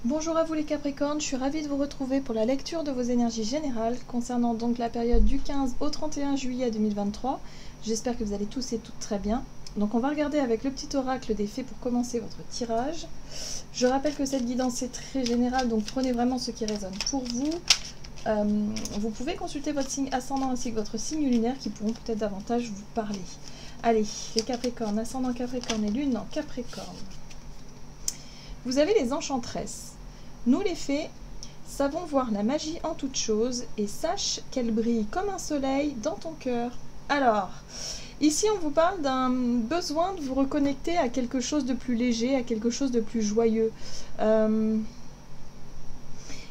Bonjour à vous les Capricornes, je suis ravie de vous retrouver pour la lecture de vos énergies générales concernant donc la période du 15 au 31 juillet 2023. J'espère que vous allez tous et toutes très bien. Donc on va regarder avec le petit oracle des fées pour commencer votre tirage. Je rappelle que cette guidance est très générale, donc prenez vraiment ce qui résonne pour vous. Vous pouvez consulter votre signe ascendant ainsi que votre signe lunaire qui pourront peut-être davantage vous parler. Allez, les Capricornes, ascendant Capricorne et lune en Capricorne. Vous avez les enchantresses. Nous les fées, savons voir la magie en toute chose et sache qu'elle brille comme un soleil dans ton cœur. Alors, ici on vous parle d'un besoin de vous reconnecter à quelque chose de plus léger, à quelque chose de plus joyeux.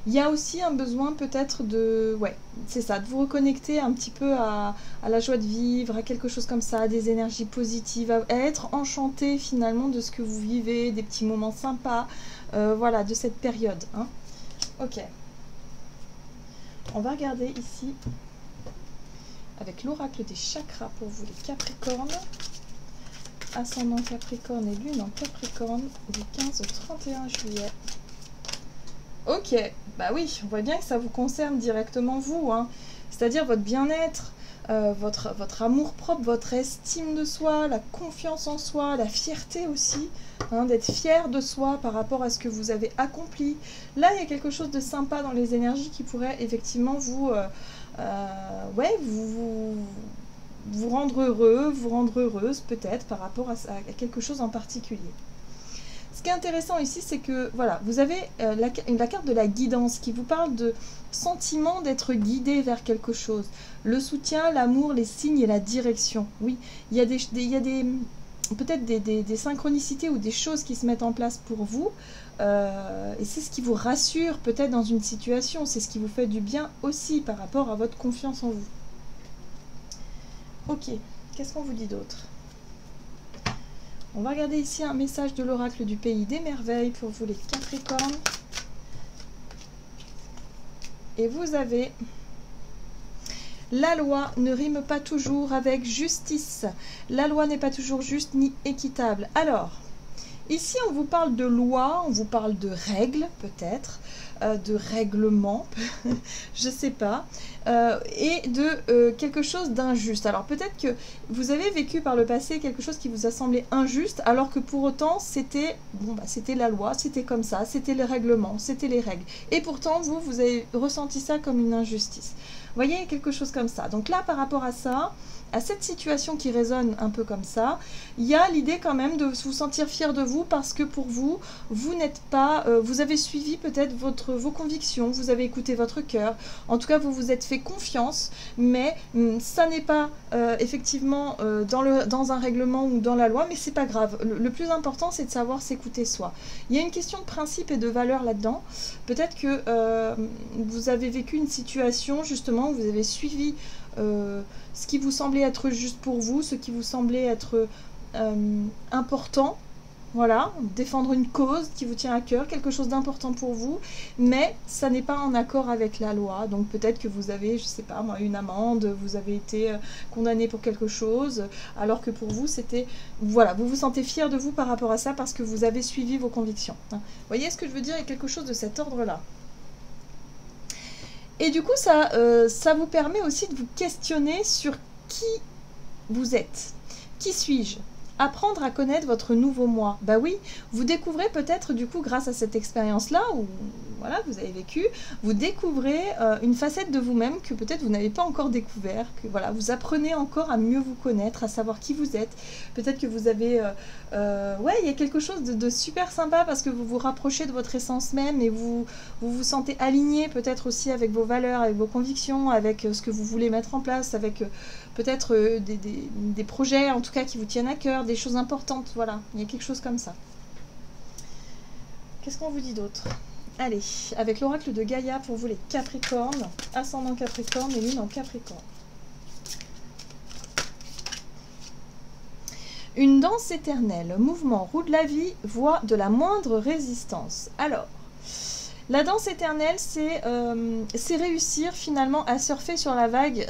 Il y a aussi un besoin peut-être de... Ouais, c'est ça, de vous reconnecter un petit peu à la joie de vivre, à quelque chose comme ça, à des énergies positives, à être enchanté finalement de ce que vous vivez, des petits moments sympas, voilà, de cette période. Hein. Ok. On va regarder ici avec l'oracle des chakras pour vous les Capricornes. Ascendant Capricorne et lune en Capricorne du 15 au 31 juillet. Ok, bah oui, on voit bien que ça vous concerne directement vous, hein. C'est-à-dire votre bien-être, votre amour-propre, votre estime de soi, la confiance en soi, la fierté aussi, hein, d'être fier de soi par rapport à ce que vous avez accompli. Là, il y a quelque chose de sympa dans les énergies qui pourrait effectivement vous, vous rendre heureux, vous rendre heureuse peut-être par rapport à quelque chose en particulier. Ce qui est intéressant ici, c'est que voilà, vous avez la carte de la guidance qui vous parle de sentiment d'être guidé vers quelque chose. Le soutien, l'amour, les signes et la direction. Oui, il y a peut-être des synchronicités ou des choses qui se mettent en place pour vous. Et c'est ce qui vous rassure peut-être dans une situation. C'est ce qui vous fait du bien aussi par rapport à votre confiance en vous. Ok, qu'est-ce qu'on vous dit d'autre ? On va regarder ici un message de l'oracle du pays des merveilles pour vous les Capricornes. Et vous avez... La loi ne rime pas toujours avec justice. La loi n'est pas toujours juste ni équitable. Alors, ici on vous parle de loi, on vous parle de règles peut-être, de règlements, je sais pas, et de quelque chose d'injuste. Alors peut-être que vous avez vécu par le passé quelque chose qui vous a semblé injuste, alors que pour autant c'était c'était la loi, c'était comme ça, c'était les règlements, c'était les règles. Et pourtant vous avez ressenti ça comme une injustice. Vous voyez, quelque chose comme ça. Donc là, par rapport à ça, à cette situation qui résonne un peu comme ça, il y a l'idée quand même de vous sentir fier de vous parce que pour vous, vous n'êtes pas, vous avez suivi peut-être vos convictions, vous avez écouté votre cœur, en tout cas vous vous êtes fait confiance, mais ça n'est pas effectivement dans un règlement ou dans la loi, mais c'est pas grave. Le plus important c'est de savoir s'écouter soi. Il y a une question de principe et de valeur là-dedans. Peut-être que vous avez vécu une situation justement où vous avez suivi ce qui vous semblait être juste pour vous, ce qui vous semblait être important, voilà, défendre une cause qui vous tient à cœur, quelque chose d'important pour vous, mais ça n'est pas en accord avec la loi. Donc peut-être que vous avez, je sais pas moi, une amende, vous avez été condamné pour quelque chose, alors que pour vous c'était, voilà, vous vous sentez fier de vous par rapport à ça parce que vous avez suivi vos convictions. Hein. Vous voyez ce que je veux dire? Il y a quelque chose de cet ordre-là. Et du coup, ça vous permet aussi de vous questionner sur qui vous êtes. Qui suis-je? Apprendre à connaître votre nouveau moi. Bah oui, vous découvrez peut-être du coup grâce à cette expérience-là, où voilà, vous avez vécu, vous découvrez une facette de vous-même que peut-être vous n'avez pas encore découvert, que voilà, vous apprenez encore à mieux vous connaître, à savoir qui vous êtes. Peut-être que vous avez... ouais, il y a quelque chose de super sympa parce que vous vous rapprochez de votre essence même et vous vous sentez aligné peut-être aussi avec vos valeurs, avec vos convictions, avec ce que vous voulez mettre en place, avec peut-être des projets en tout cas qui vous tiennent à cœur, des choses importantes, voilà, il y a quelque chose comme ça. Qu'est-ce qu'on vous dit d'autre? Allez, avec l'oracle de Gaïa pour vous les Capricornes, ascendant Capricorne et lune en Capricorne. Une danse éternelle, mouvement, roue de la vie, voie de la moindre résistance. Alors, la danse éternelle, c'est réussir finalement à surfer sur la vague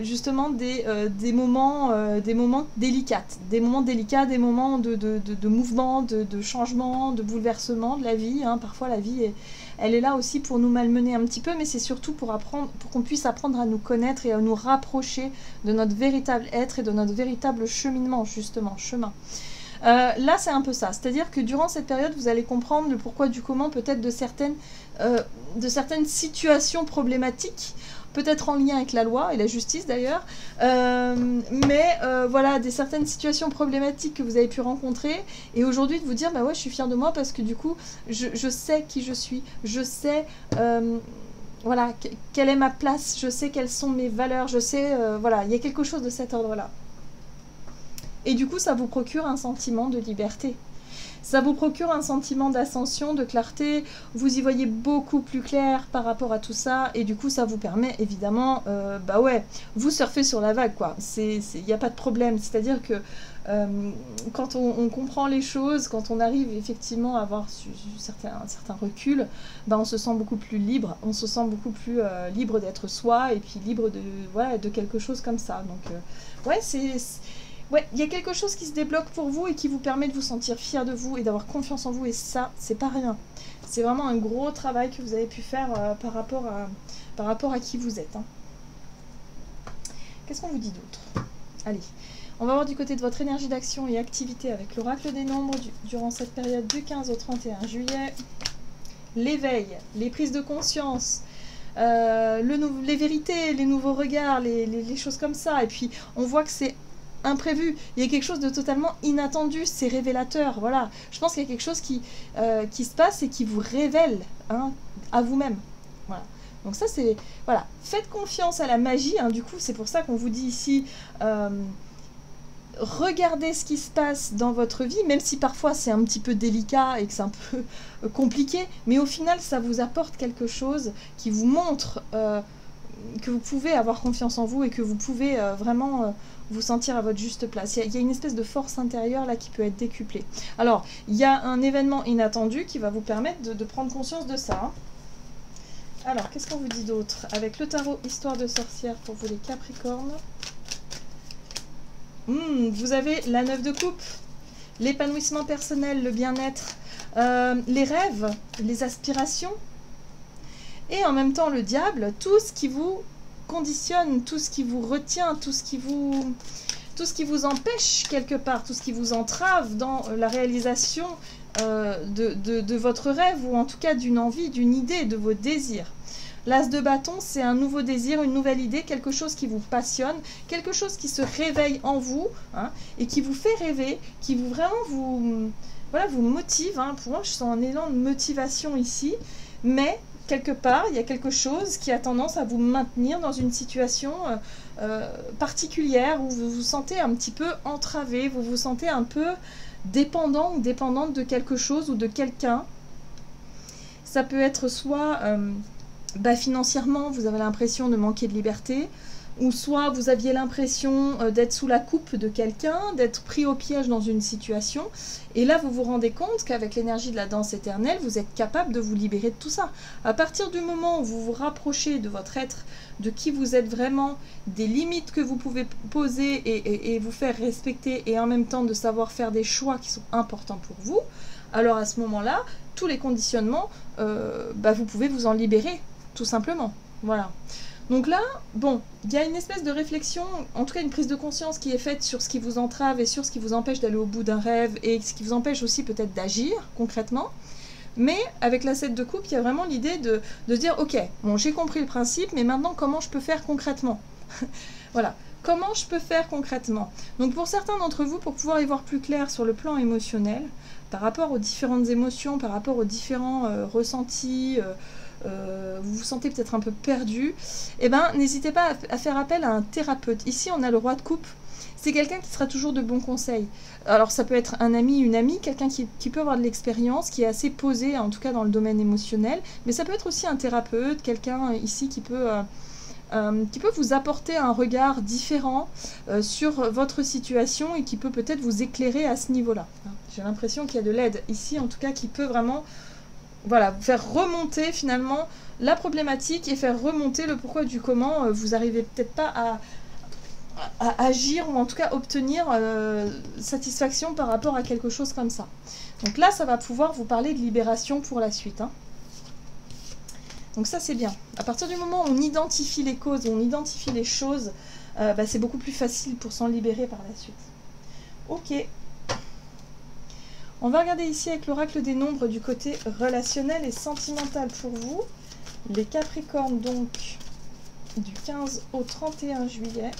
justement des moments délicats, des moments de mouvement, de changement, de bouleversement de la vie. Hein. Parfois la vie elle est là aussi pour nous malmener un petit peu, mais c'est surtout pour qu'on puisse apprendre à nous connaître et à nous rapprocher de notre véritable être et de notre véritable cheminement, justement, chemin. Là, c'est un peu ça. C'est-à-dire que durant cette période, vous allez comprendre le pourquoi du comment, peut-être de certaines situations problématiques, peut-être en lien avec la loi et la justice d'ailleurs, voilà, certaines situations problématiques que vous avez pu rencontrer, et aujourd'hui de vous dire, bah ouais, je suis fière de moi parce que du coup, je sais qui je suis, je sais... voilà, quelle est ma place, je sais quelles sont mes valeurs, je sais, voilà, il y a quelque chose de cet ordre-là. Et du coup, ça vous procure un sentiment de liberté. Ça vous procure un sentiment d'ascension, de clarté. Vous y voyez beaucoup plus clair par rapport à tout ça. Et du coup, ça vous permet évidemment, bah ouais, vous surfez sur la vague, quoi. Il n'y a pas de problème. C'est-à-dire que quand on comprend les choses, quand on arrive effectivement à avoir un certain recul, bah on se sent beaucoup plus libre. On se sent beaucoup plus libre d'être soi et puis libre de quelque chose comme ça. Donc, ouais, ouais, il y a quelque chose qui se débloque pour vous et qui vous permet de vous sentir fier de vous et d'avoir confiance en vous. Et ça, c'est pas rien. C'est vraiment un gros travail que vous avez pu faire par rapport à qui vous êtes. Hein. Qu'est-ce qu'on vous dit d'autre? Allez, on va voir du côté de votre énergie d'action et activité avec l'oracle des nombres durant cette période du 15 au 31 juillet. L'éveil, les prises de conscience, les vérités, les nouveaux regards, les choses comme ça. Et puis, on voit que c'est imprévu, il y a quelque chose de totalement inattendu, c'est révélateur, voilà. Je pense qu'il y a quelque chose qui se passe et qui vous révèle, hein, à vous-même, voilà. Donc ça c'est, voilà, faites confiance à la magie, hein, du coup c'est pour ça qu'on vous dit ici, regardez ce qui se passe dans votre vie, même si parfois c'est un petit peu délicat et que c'est un peu compliqué, mais au final ça vous apporte quelque chose qui vous montre que vous pouvez avoir confiance en vous et que vous pouvez vraiment vous sentir à votre juste place. Il y a une espèce de force intérieure là qui peut être décuplée. Alors, il y a un événement inattendu qui va vous permettre de prendre conscience de ça. Alors, qu'est-ce qu'on vous dit d'autre? Avec le tarot Histoire de sorcière pour vous les Capricornes. Vous avez la 9 de coupe, l'épanouissement personnel, le bien-être, les rêves, les aspirations, et en même temps le diable, tout ce qui vous conditionne, tout ce qui vous retient, tout ce qui vous empêche quelque part, tout ce qui vous entrave dans la réalisation de votre rêve, ou en tout cas d'une envie, d'une idée, de vos désirs. L'as de bâton, c'est un nouveau désir, une nouvelle idée, quelque chose qui vous passionne, quelque chose qui se réveille en vous, hein, et qui vous fait rêver, qui vous vous motive. Hein. Pour moi, je sens un élan de motivation ici, mais quelque part, il y a quelque chose qui a tendance à vous maintenir dans une situation particulière où vous vous sentez un petit peu entravé, vous vous sentez un peu dépendant ou dépendante de quelque chose ou de quelqu'un. Ça peut être soit financièrement, vous avez l'impression de manquer de liberté, ou soit vous aviez l'impression d'être sous la coupe de quelqu'un, d'être pris au piège dans une situation, et là vous vous rendez compte qu'avec l'énergie de la danse éternelle, vous êtes capable de vous libérer de tout ça. À partir du moment où vous vous rapprochez de votre être, de qui vous êtes vraiment, des limites que vous pouvez poser et vous faire respecter, et en même temps de savoir faire des choix qui sont importants pour vous, alors à ce moment-là, tous les conditionnements, vous pouvez vous en libérer, tout simplement. Voilà. Donc là, bon, il y a une espèce de réflexion, en tout cas une prise de conscience qui est faite sur ce qui vous entrave et sur ce qui vous empêche d'aller au bout d'un rêve et ce qui vous empêche aussi peut-être d'agir concrètement. Mais avec la 7 de coupe, il y a vraiment l'idée de se dire, ok, bon, j'ai compris le principe, mais maintenant comment je peux faire concrètement? Voilà, comment je peux faire concrètement? Donc pour certains d'entre vous, pour pouvoir y voir plus clair sur le plan émotionnel, par rapport aux différentes émotions, par rapport aux différents ressentis, vous vous sentez peut-être un peu perdu, eh ben, n'hésitez pas à faire appel à un thérapeute. Ici, on a le roi de coupe. C'est quelqu'un qui sera toujours de bons conseils. Alors, ça peut être un ami, une amie, quelqu'un qui peut avoir de l'expérience, qui est assez posé, en tout cas dans le domaine émotionnel, mais ça peut être aussi un thérapeute, quelqu'un ici qui peut vous apporter un regard différent sur votre situation et qui peut peut-être vous éclairer à ce niveau-là. J'ai l'impression qu'il y a de l'aide ici, en tout cas, qui peut vraiment voilà, faire remonter finalement la problématique et faire remonter le pourquoi du comment. Vous n'arrivez peut-être pas à agir ou en tout cas obtenir satisfaction par rapport à quelque chose comme ça. Donc là, ça va pouvoir vous parler de libération pour la suite. Hein. Donc ça, c'est bien. À partir du moment où on identifie les causes, où on identifie les choses, c'est beaucoup plus facile pour s'en libérer par la suite. Ok. On va regarder ici avec l'oracle des nombres du côté relationnel et sentimental pour vous. Les Capricornes, donc, du 15 au 31 juillet.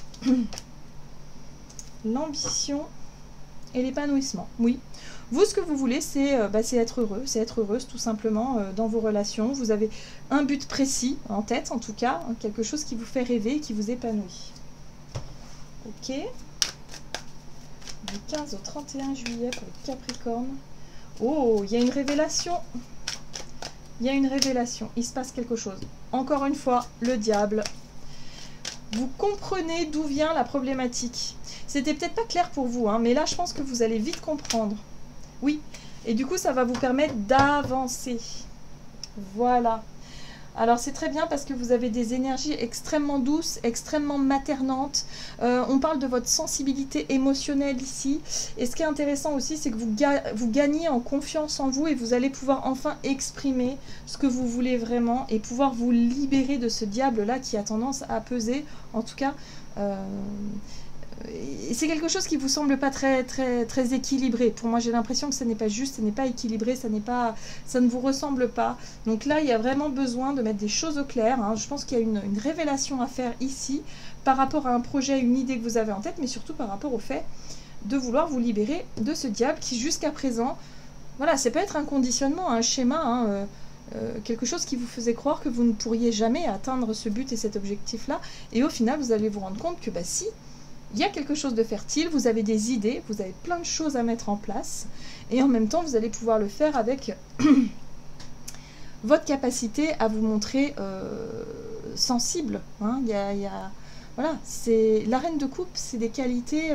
L'ambition et l'épanouissement. Oui. Vous, ce que vous voulez, c'est être heureux, c'est être heureuse tout simplement dans vos relations. Vous avez un but précis en tête, en tout cas, hein, quelque chose qui vous fait rêver et qui vous épanouit. Ok. Du 15 au 31 juillet pour les Capricornes. Oh, il y a une révélation. Il y a une révélation. Il se passe quelque chose. Encore une fois, le diable. Vous comprenez d'où vient la problématique. C'était peut-être pas clair pour vous, hein, mais là, je pense que vous allez vite comprendre. Oui, et du coup, ça va vous permettre d'avancer. Voilà. Alors, c'est très bien parce que vous avez des énergies extrêmement douces, extrêmement maternantes. On parle de votre sensibilité émotionnelle ici. Et ce qui est intéressant aussi, c'est que vous gagnez en confiance en vous et vous allez pouvoir enfin exprimer ce que vous voulez vraiment et pouvoir vous libérer de ce diable-là qui a tendance à peser. En tout cas... c'est quelque chose qui vous semble pas très équilibré. Pour moi, j'ai l'impression que ce n'est pas juste, ce n'est pas équilibré, ça ne vous ressemble pas. Donc là, il y a vraiment besoin de mettre des choses au clair. Hein. Je pense qu'il y a une révélation à faire ici par rapport à un projet, une idée que vous avez en tête, mais surtout par rapport au fait de vouloir vous libérer de ce diable qui, jusqu'à présent, voilà, ça peut être un conditionnement, un schéma, hein, quelque chose qui vous faisait croire que vous ne pourriez jamais atteindre ce but et cet objectif-là. Et au final, vous allez vous rendre compte que, si, il y a quelque chose de fertile, vous avez des idées, vous avez plein de choses à mettre en place, et en même temps, vous allez pouvoir le faire avec votre capacité à vous montrer sensible. Hein. Voilà, c'est la reine de coupe, c'est des qualités,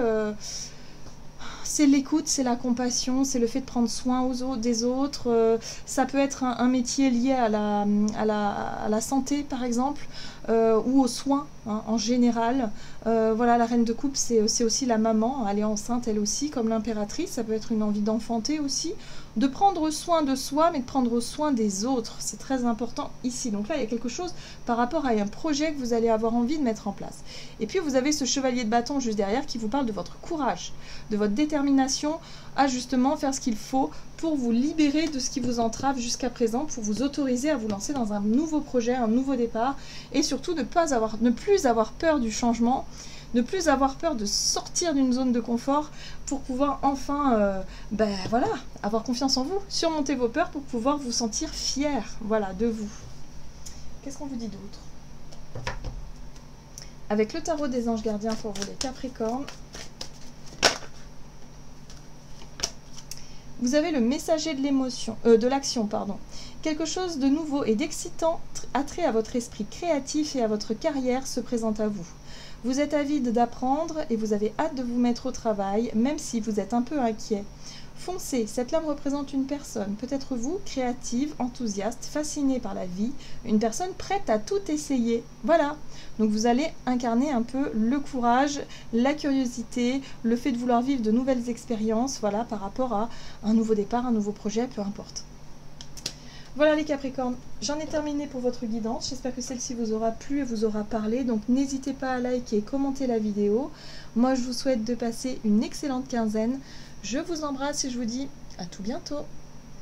c'est l'écoute, c'est la compassion, c'est le fait de prendre soin des autres. Ça peut être un métier lié à la santé, par exemple, ou aux soins, hein, en général. Voilà, la reine de coupe, c'est aussi la maman. Elle est enceinte, elle aussi, comme l'impératrice. Ça peut être une envie d'enfanter aussi. De prendre soin de soi, mais de prendre soin des autres. C'est très important ici. Donc là, il y a quelque chose par rapport à un projet que vous allez avoir envie de mettre en place. Et puis, vous avez ce chevalier de bâton juste derrière qui vous parle de votre courage, de votre détermination à justement faire ce qu'il faut pour vous libérer de ce qui vous entrave jusqu'à présent, pour vous autoriser à vous lancer dans un nouveau projet, un nouveau départ, et surtout ne plus avoir peur du changement, ne plus avoir peur de sortir d'une zone de confort pour pouvoir enfin voilà, avoir confiance en vous, surmonter vos peurs pour pouvoir vous sentir fier, voilà, de vous. Qu'est-ce qu'on vous dit d'autre? Avec le tarot des anges gardiens pour vous les Capricornes, vous avez le messager de l'émotion, de l'action, pardon. Quelque chose de nouveau et d'excitant, attrait à votre esprit créatif et à votre carrière se présente à vous. Vous êtes avide d'apprendre et vous avez hâte de vous mettre au travail, même si vous êtes un peu inquiet. Foncez, cette lame représente une personne, peut-être vous, créative, enthousiaste, fascinée par la vie, une personne prête à tout essayer. Voilà, donc vous allez incarner un peu le courage, la curiosité, le fait de vouloir vivre de nouvelles expériences, voilà, par rapport à un nouveau départ, un nouveau projet, peu importe. Voilà les Capricornes, j'en ai terminé pour votre guidance. J'espère que celle-ci vous aura plu et vous aura parlé. Donc n'hésitez pas à liker et commenter la vidéo. Moi je vous souhaite de passer une excellente quinzaine. Je vous embrasse et je vous dis à tout bientôt.